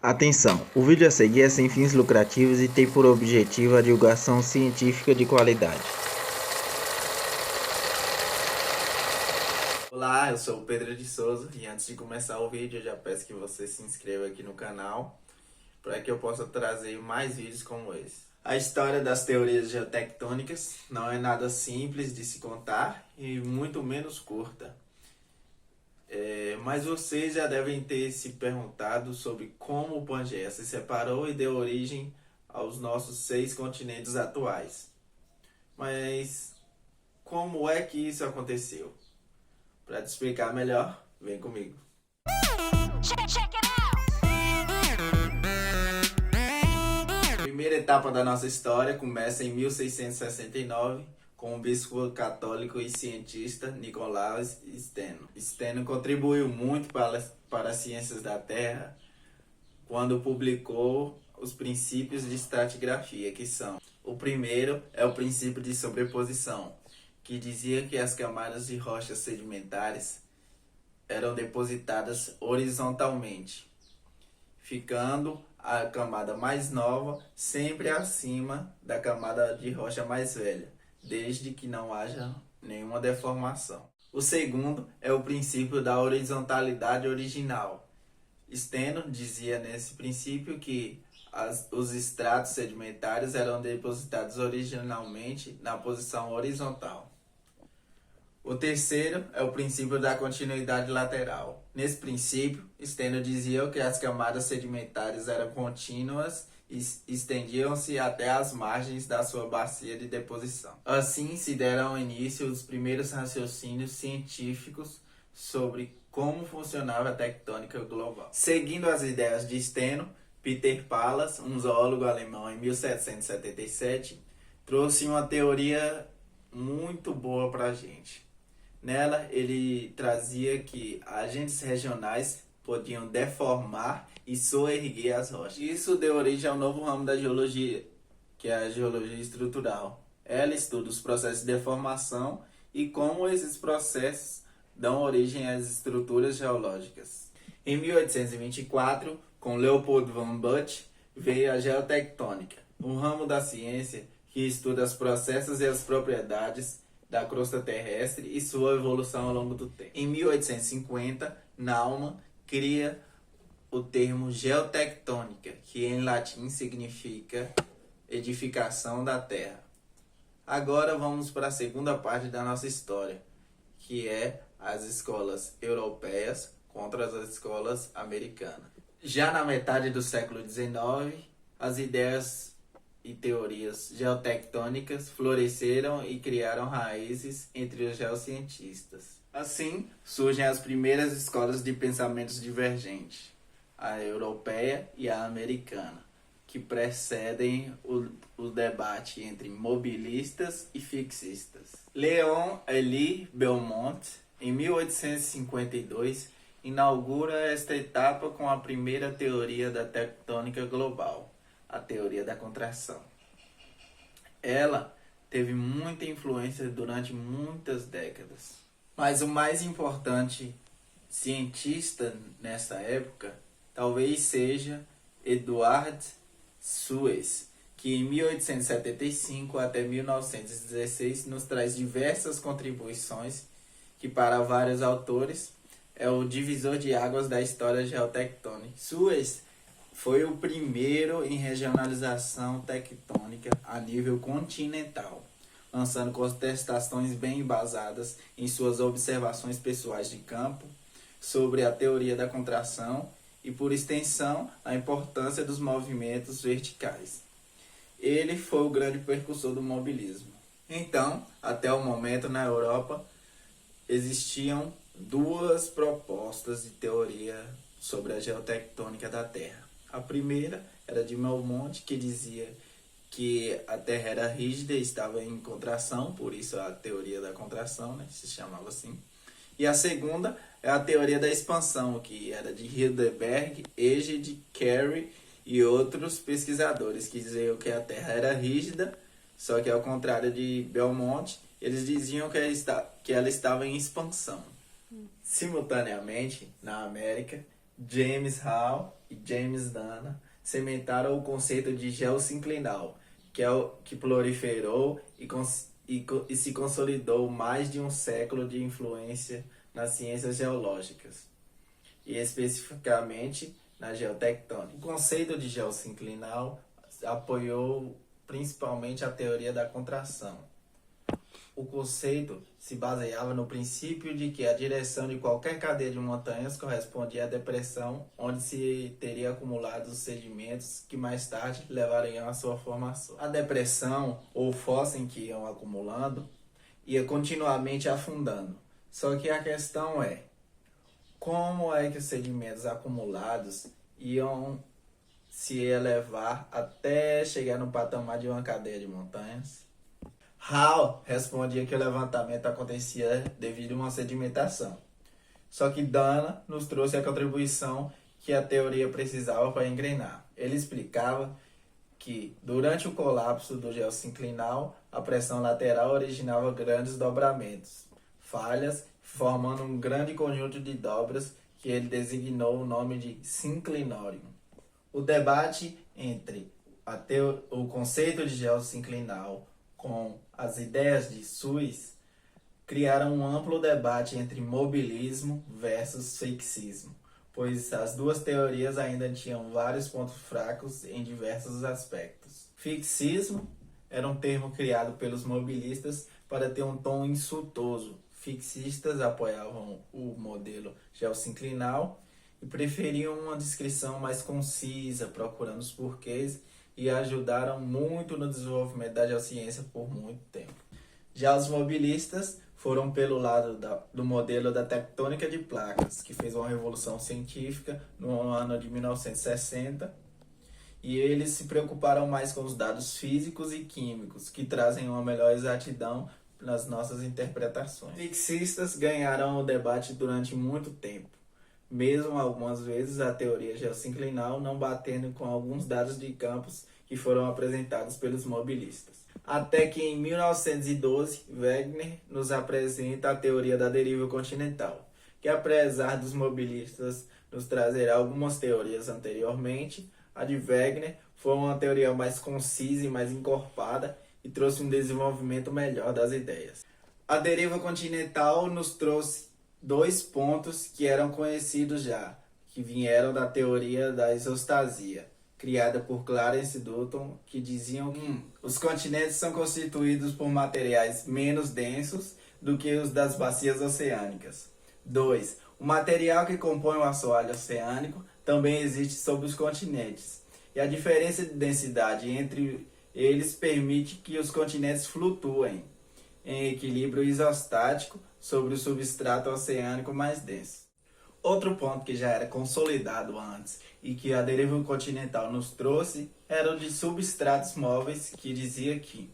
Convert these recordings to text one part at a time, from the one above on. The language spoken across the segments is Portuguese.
Atenção! O vídeo a seguir é sem fins lucrativos e tem por objetivo a divulgação científica de qualidade. Olá, eu sou o Pedro de Souza e antes de começar o vídeo eu já peço que você se inscreva aqui no canal para que eu possa trazer mais vídeos como esse. A história das teorias geotectônicas não é nada simples de se contar e muito menos curta. Mas vocês já devem ter se perguntado sobre como o Pangeia se separou e deu origem aos nossos 6 continentes atuais. Mas como é que isso aconteceu? Para te explicar melhor, vem comigo. A primeira etapa da nossa história começa em 1669 com o bispo católico e cientista Nicolaus Steno. Steno contribuiu muito para as ciências da Terra quando publicou os princípios de estratigrafia, que são: o primeiro é o princípio de sobreposição, que dizia que as camadas de rochas sedimentares eram depositadas horizontalmente, ficando a camada mais nova sempre acima da camada de rocha mais velha, desde que não haja nenhuma deformação. O segundo é o princípio da horizontalidade original. Steno dizia nesse princípio que os estratos sedimentares eram depositados originalmente na posição horizontal. O terceiro é o princípio da continuidade lateral. Nesse princípio, Steno dizia que as camadas sedimentares eram contínuas e estendiam-se até as margens da sua bacia de deposição. Assim se deram início os primeiros raciocínios científicos sobre como funcionava a tectônica global. Seguindo as ideias de Steno, Peter Pallas, um zoólogo alemão, em 1777, trouxe uma teoria muito boa para a gente. Nela, ele trazia que agentes regionais podiam deformar e soerguer as rochas. Isso deu origem ao novo ramo da geologia, que é a geologia estrutural. Ela estuda os processos de deformação e como esses processos dão origem às estruturas geológicas. Em 1824, com Leopold von Buch, veio a geotectônica, um ramo da ciência que estuda os processos e as propriedades da crosta terrestre e sua evolução ao longo do tempo. Em 1850, Naumann cria o termo geotectônica, que em latim significa edificação da terra. Agora vamos para a segunda parte da nossa história, que é as escolas europeias contra as escolas americanas. Já na metade do século XIX, as ideias e teorias geotectônicas floresceram e criaram raízes entre os geocientistas. Assim, surgem as primeiras escolas de pensamentos divergentes, a europeia e a americana, que precedem o debate entre mobilistas e fixistas. Léon Élie Belmont, em 1852, inaugura esta etapa com a primeira teoria da tectônica global, a teoria da contração. Ela teve muita influência durante muitas décadas. Mas o mais importante cientista nessa época talvez seja Edward Suez, que em 1875 até 1916 nos traz diversas contribuições que, para vários autores, é o divisor de águas da história geotectônica. Suez foi o primeiro em regionalização tectônica a nível continental, lançando contestações bem embasadas em suas observações pessoais de campo sobre a teoria da contração e, por extensão, a importância dos movimentos verticais. Ele foi o grande precursor do mobilismo. Então, até o momento, na Europa, existiam 2 propostas de teoria sobre a geotectônica da Terra. A primeira era de Belmont, que dizia que a Terra era rígida e estava em contração, por isso a teoria da contração, né, se chamava assim. E a segunda é a teoria da expansão, que era de Hildeberg, Egede, Carey e outros pesquisadores, que diziam que a Terra era rígida, só que ao contrário de Belmont, eles diziam que ela estava em expansão. Simultaneamente, na América, James Hall e James Dana cimentaram o conceito de geossinclinal, que é o que proliferou e se consolidou mais de um século de influência nas ciências geológicas, e especificamente na geotectônica. O conceito de geossinclinal apoiou principalmente a teoria da contração. O conceito se baseava no princípio de que a direção de qualquer cadeia de montanhas correspondia à depressão onde se teria acumulado os sedimentos que mais tarde levariam à sua formação. A depressão, ou fossa em que iam acumulando, ia continuamente afundando. Só que a questão é, como é que os sedimentos acumulados iam se elevar até chegar no patamar de uma cadeia de montanhas? Hall respondia que o levantamento acontecia devido a uma sedimentação. Só que Dana nos trouxe a contribuição que a teoria precisava para engrenar. Ele explicava que, durante o colapso do geossinclinal, a pressão lateral originava grandes dobramentos, falhas, formando um grande conjunto de dobras que ele designou o nome de sinclinório. O debate entre o conceito de geossinclinal com as ideias de Suess criaram um amplo debate entre mobilismo versus fixismo, pois as duas teorias ainda tinham vários pontos fracos em diversos aspectos. Fixismo era um termo criado pelos mobilistas para ter um tom insultoso. Fixistas apoiavam o modelo geossinclinal e preferiam uma descrição mais concisa, procurando os porquês, e ajudaram muito no desenvolvimento da geociência por muito tempo. Já os mobilistas foram pelo lado do modelo da tectônica de placas, que fez uma revolução científica no ano de 1960, e eles se preocuparam mais com os dados físicos e químicos, que trazem uma melhor exatidão nas nossas interpretações. Fixistas ganharam o debate durante muito tempo, mesmo algumas vezes a teoria geossinclinal não batendo com alguns dados de campos que foram apresentados pelos mobilistas. Até que em 1912, Wegener nos apresenta a teoria da deriva continental, que apesar dos mobilistas nos trazer algumas teorias anteriormente, a de Wegener foi uma teoria mais concisa e mais encorpada e trouxe um desenvolvimento melhor das ideias. A deriva continental nos trouxe dois pontos que eram conhecidos já, que vieram da teoria da isostasia, criada por Clarence Dutton, que diziam que os continentes são constituídos por materiais menos densos do que os das bacias oceânicas. 2. O material que compõe o assoalho oceânico também existe sobre os continentes, e a diferença de densidade entre eles permite que os continentes flutuem em equilíbrio isostático sobre o substrato oceânico mais denso. Outro ponto que já era consolidado antes e que a deriva continental nos trouxe era o de substratos móveis, que dizia que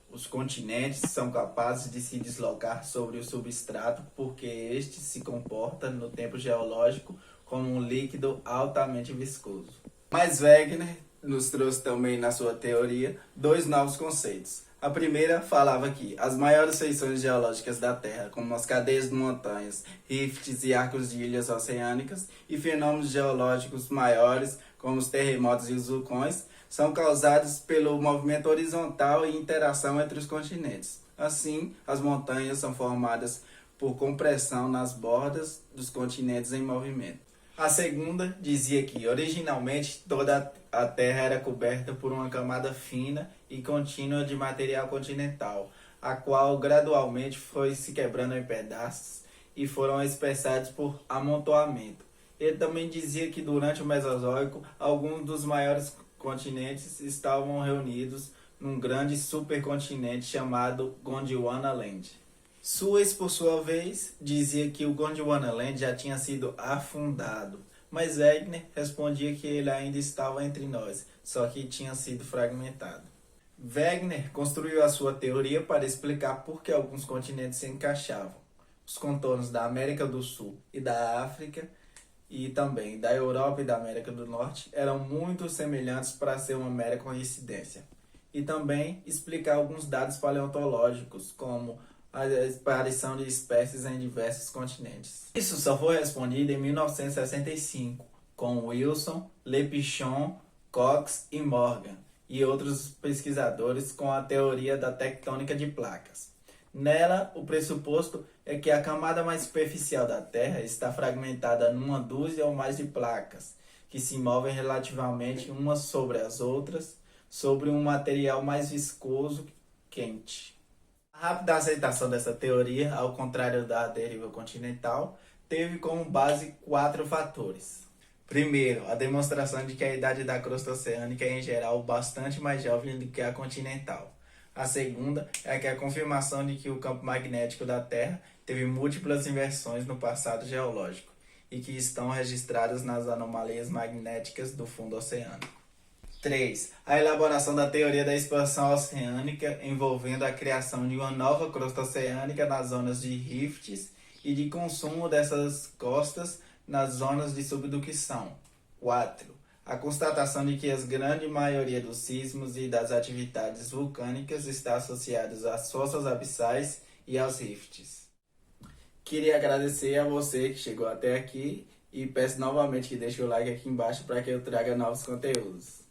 os continentes são capazes de se deslocar sobre o substrato porque este se comporta no tempo geológico como um líquido altamente viscoso. Mas Wegener nos trouxe também na sua teoria dois novos conceitos. A primeira falava que as maiores feições geológicas da Terra, como as cadeias de montanhas, rifts e arcos de ilhas oceânicas, e fenômenos geológicos maiores, como os terremotos e os vulcões, são causados pelo movimento horizontal e interação entre os continentes. Assim, as montanhas são formadas por compressão nas bordas dos continentes em movimento. A segunda dizia que, originalmente, toda a Terra era coberta por uma camada fina e contínua de material continental, a qual gradualmente foi se quebrando em pedaços e foram espessados por amontoamento. Ele também dizia que, durante o Mesozoico, alguns dos maiores continentes estavam reunidos num grande supercontinente chamado Gondwanaland. Suess, por sua vez, dizia que o Gondwanaland já tinha sido afundado, mas Wegener respondia que ele ainda estava entre nós, só que tinha sido fragmentado. Wegener construiu a sua teoria para explicar por que alguns continentes se encaixavam. Os contornos da América do Sul e da África, e também da Europa e da América do Norte, eram muito semelhantes para ser uma mera coincidência. E também explicar alguns dados paleontológicos, como a aparição de espécies em diversos continentes. Isso só foi respondido em 1965, com Wilson, Lepichon, Cox e Morgan, e outros pesquisadores com a teoria da tectônica de placas. Nela, o pressuposto é que a camada mais superficial da Terra está fragmentada numa dúzia ou mais de placas, que se movem relativamente umas sobre as outras, sobre um material mais viscoso quente. A rápida aceitação dessa teoria, ao contrário da deriva continental, teve como base 4 fatores. Primeiro, a demonstração de que a idade da crosta oceânica é em geral bastante mais jovem do que a continental. A segunda é que a confirmação de que o campo magnético da Terra teve múltiplas inversões no passado geológico e que estão registradas nas anomalias magnéticas do fundo oceânico. 3. A elaboração da teoria da expansão oceânica envolvendo a criação de uma nova crosta oceânica nas zonas de rifts e de consumo dessas costas nas zonas de subducção. 4. A constatação de que a grande maioria dos sismos e das atividades vulcânicas está associadas às fossas abissais e aos rifts. Queria agradecer a você que chegou até aqui e peço novamente que deixe o like aqui embaixo para que eu traga novos conteúdos.